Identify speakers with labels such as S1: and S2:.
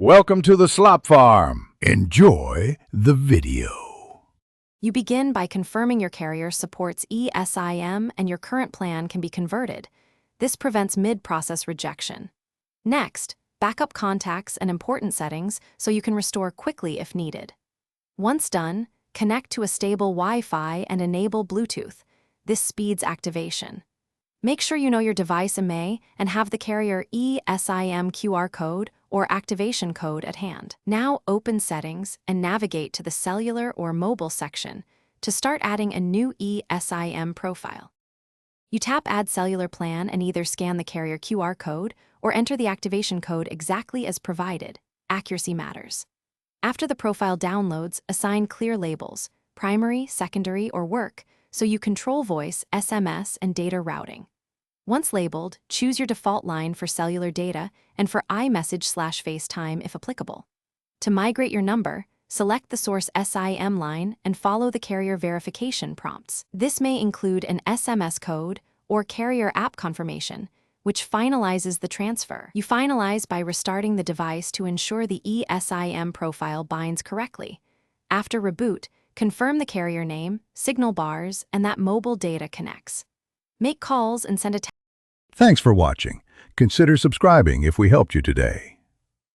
S1: Welcome to the Slop Farm. Enjoy the video.
S2: You begin by confirming your carrier supports Esim and your current plan can be converted. This prevents mid-process rejection. Next, backup contacts and important settings so you can restore quickly if needed. Once done, connect to a stable Wi-Fi and enable Bluetooth. This speeds activation. Make sure you know your device IMEI and have the carrier Esim QR code or activation code at hand. Now open Settings and navigate to the cellular or mobile section to start adding a new Esim profile. You tap Add Cellular Plan and either scan the carrier QR code or enter the activation code exactly as provided. Accuracy matters. After the profile downloads, assign clear labels, primary, secondary, or work, so you control voice, SMS, and data routing. Once labeled, choose your default line for cellular data and for iMessage/FaceTime if applicable. To migrate your number, select the source SIM line and follow the carrier verification prompts. This may include an SMS code or carrier app confirmation, which finalizes the transfer. You finalize by restarting the device to ensure the Esim profile binds correctly. After reboot, confirm the carrier name, signal bars, and that mobile data connects. Make calls and send a text.
S1: Thanks for watching. Consider subscribing if we helped you today.